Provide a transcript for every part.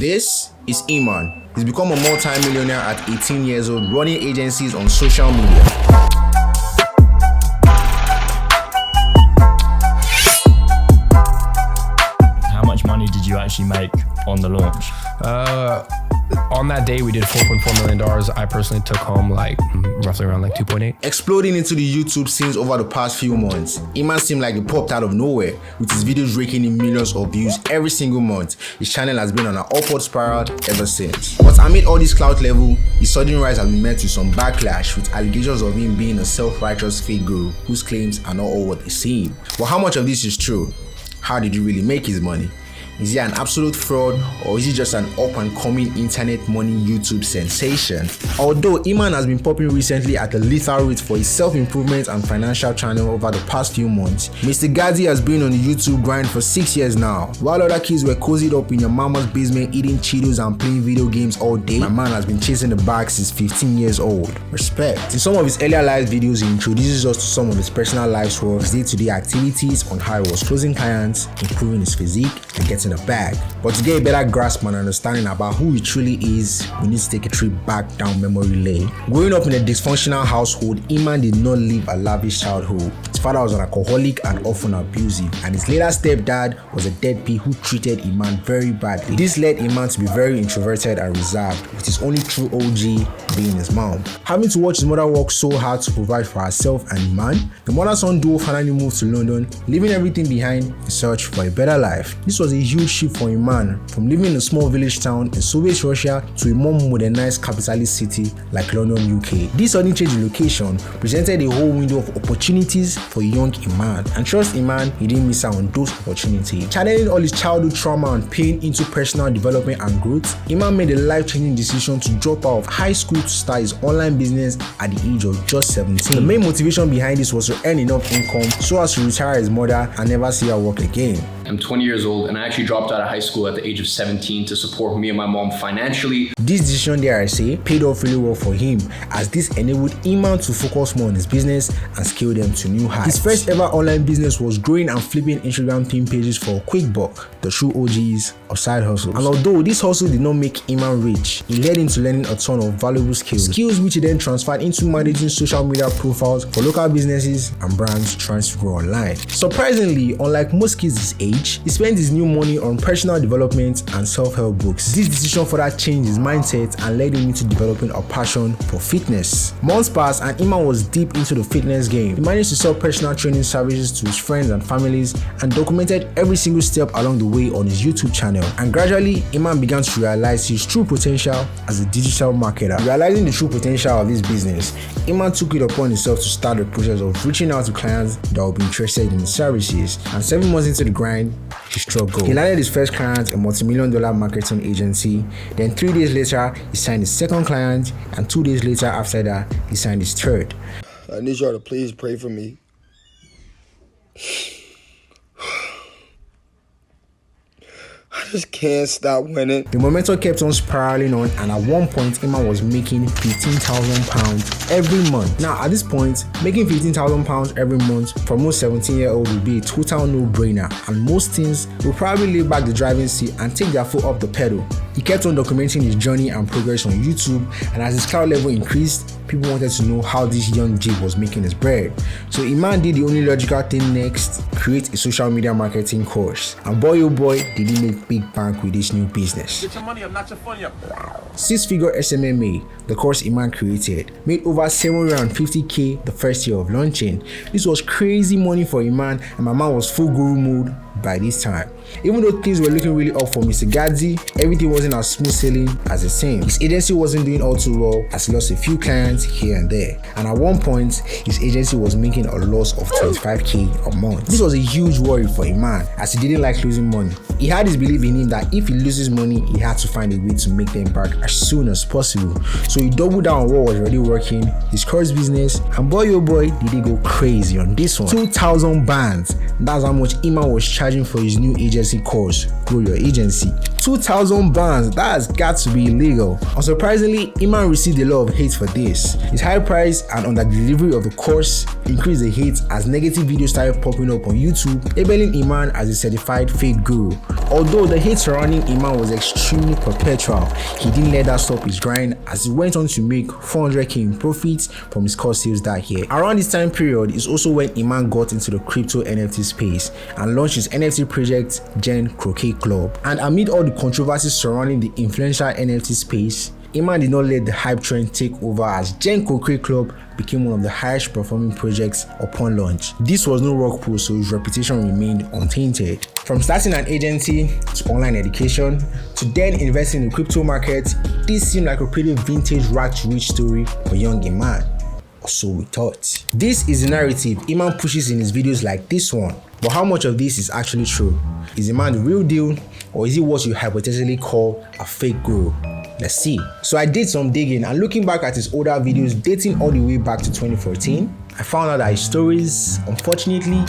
This is Iman. He's become a multi-millionaire at 18 years old, running agencies on social media. How much money did you actually make on the launch? On that day, we did $4.4 million. I personally took home roughly around 2.8. Exploding into the YouTube scenes over the past few months, Iman seemed like he popped out of nowhere, with his videos raking in millions of views every single month. His channel has been on an upward spiral ever since. But amid all this clout level, his sudden rise has been met with some backlash, with allegations of him being a self-righteous fake guru whose claims are not all what they seem. But how much of this is true? How did he really make his money? Is he an absolute fraud, or is he just an up-and-coming internet money YouTube sensation? Although Iman has been popping recently at a lethal rate for his self-improvement and financial channel over the past few months, Mr. Gadzhi has been on the YouTube grind for 6 years now. While other kids were cozied up in your mama's basement eating Cheetos and playing video games all day, my man has been chasing the bag since 15 years old. Respect. In some of his earlier live videos, he introduces us to some of his personal life's work, his day-to-day activities, on how he was closing clients, improving his physique, and getting a bag. But to get a better grasp and understanding about who he truly is, we need to take a trip back down memory lane. Growing up in a dysfunctional household, Iman did not live a lavish childhood. His father was an alcoholic and often abusive, and his later stepdad was a deadbeat who treated Iman very badly. This led Iman to be very introverted and reserved, with his only true OG being his mom. Having to watch his mother work so hard to provide for herself and Iman, the mother-son duo finally moved to London, leaving everything behind in search for a better life. This was a huge shift for Iman, from living in a small village town in Soviet Russia to a more modernized capitalist city like London, UK. This sudden change in location presented a whole window of opportunities for young Iman, and trust Iman, he didn't miss out on those opportunities. Channeling all his childhood trauma and pain into personal development and growth, Iman made a life-changing decision to drop out of high school to start his online business at the age of just 17. The main motivation behind this was to earn enough income so as to retire his mother and never see her work again. I'm 20 years old and I actually dropped out of high school at the age of 17 to support me and my mom financially. This decision, dare I say, paid off really well for him, as this enabled Iman to focus more on his business and scale them to new heights. His first ever online business was growing and flipping Instagram pin pages for a quick buck, the true OGs of side hustles. And although this hustle did not make Iman rich, it led him to learning a ton of valuable skills which he then transferred into managing social media profiles for local businesses and brands trying to grow online. Surprisingly, unlike most kids his age, he spent his new money on personal development and self-help books. This decision further changed his mindset and led him into developing a passion for fitness. Months passed and Iman was deep into the fitness game. He managed to sell personal training services to his friends and families and documented every single step along the way on his YouTube channel. And gradually, Iman began to realize his true potential as a digital marketer. Realizing the true potential of this business, Iman took it upon himself to start the process of reaching out to clients that would be interested in his services. And 7 months into the grind, he struck gold. He landed his first client, a multi-million-dollar marketing agency. Then 3 days later, he signed his second client, and 2 days later after that, he signed his third. I need y'all to please pray for me. I just can't stop winning. The momentum kept on spiraling on, and at one point, Iman was making £15,000 every month. Now, at this point, making £15,000 every month for most 17-year-olds would be a total no-brainer, and most teens will probably lay back the driving seat and take their foot off the pedal. He kept on documenting his journey and progress on YouTube, and as his clout level increased, people wanted to know how this young jig was making his bread. So Iman did the only logical thing next: create a social media marketing course. And boy oh boy, did he make big bank with this new business. Get your money up, not your funny up. 6-figure SMMA, the course Iman created, made over 750k the first year of launching. This was crazy money for Iman, and my man was full guru mode by this time. Even though things were looking really up for Mr. Gadzhi, everything wasn't as smooth sailing as it seemed. His agency wasn't doing all too well, as he lost a few clients here and there. And at one point, his agency was making a loss of 25k a month. This was a huge worry for Iman, as he didn't like losing money. He had this belief in him that if he loses money, he had to find a way to make them back as soon as possible. So he doubled down on what was already working, his course business, and boy oh boy, did he go crazy on this one. 2,000 bands. That's how much Iman was charging charging for his new agency course, Grow Your Agency. 2,000 bands, that has got to be illegal. Unsurprisingly, Iman received a lot of hate for this. His high price and under-delivery of the course increased the hate as negative videos started popping up on YouTube, labeling Iman as a certified fake guru. Although the hate surrounding Iman was extremely perpetual, he didn't let that stop his grind as he went on to make 400k in profits from his course sales that year. Around this time period is also when Iman got into the crypto NFT space and launched his NFT project Gen Croquet Club. And amid all the controversies surrounding the influential NFT space, Iman did not let the hype trend take over as Gen Croquet Club became one of the highest performing projects upon launch. This was no rock pull, so his reputation remained untainted. From starting an agency to online education to then investing in the crypto market, this seemed like a pretty vintage rich story for young Iman. Or so we thought. This is the narrative Iman pushes in his videos like this one. But how much of this is actually true? Is Iman the real deal, or is he what you hypothetically call a fake guru? Let's see. So I did some digging, and looking back at his older videos dating all the way back to 2014, I found out that his stories, unfortunately,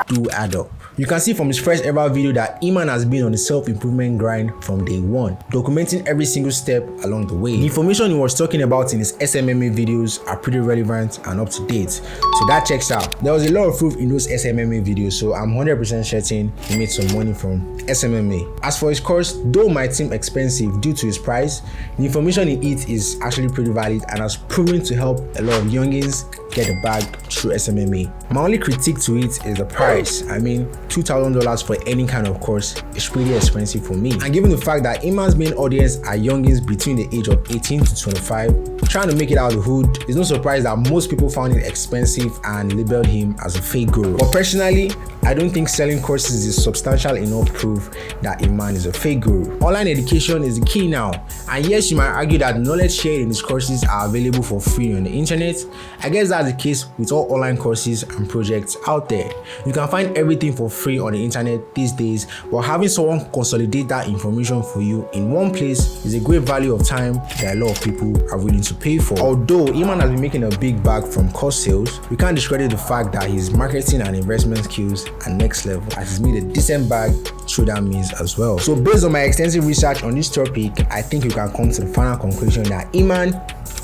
do add up. You can see from his first ever video that Iman has been on the self-improvement grind from day one, documenting every single step along the way. The information he was talking about in his SMMA videos are pretty relevant and up to date, so that checks out. There was a lot of proof in those SMMA videos, so I'm 100% certain he made some money from SMMA. As for his course, though it might seem expensive due to his price, the information in it is actually pretty valid and has proven to help a lot of youngins get the bag through SMMA. My only critique to it is the price. I mean, $2,000 for any kind of course is pretty expensive for me. And given the fact that Iman's main audience are youngins between the age of 18 to 25, trying to make it out of the hood, it's no surprise that most people found it expensive and labeled him as a fake guru. But personally, I don't think selling courses is substantial enough proof that Iman is a fake guru. Online education is the key now, and yes, you might argue that knowledge shared in his courses are available for free on the internet. I guess that's the case with all online courses and projects out there. You can find everything for free on the internet these days, but having someone consolidate that information for you in one place is a great value of time that a lot of people are willing to pay for. Although Iman has been making a big bag from course sales, we can't discredit the fact that his marketing and investment skills are next level, as he's made a decent bag through that means as well. So based on my extensive research on this topic, I think you can come to the final conclusion that Iman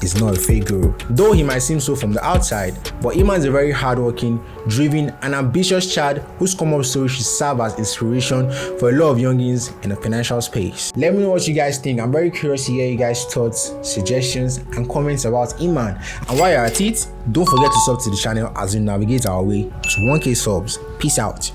is not a fake guru, though he might seem so from the outside. But Iman is a very hardworking, driven, and ambitious child whose come-up story should serve as inspiration for a lot of youngins in the financial space. Let me know what you guys think. I'm very curious to hear you guys' thoughts, suggestions, and comments about Iman. And while you're at it, don't forget to sub to the channel as we navigate our way to 1K subs. Peace out.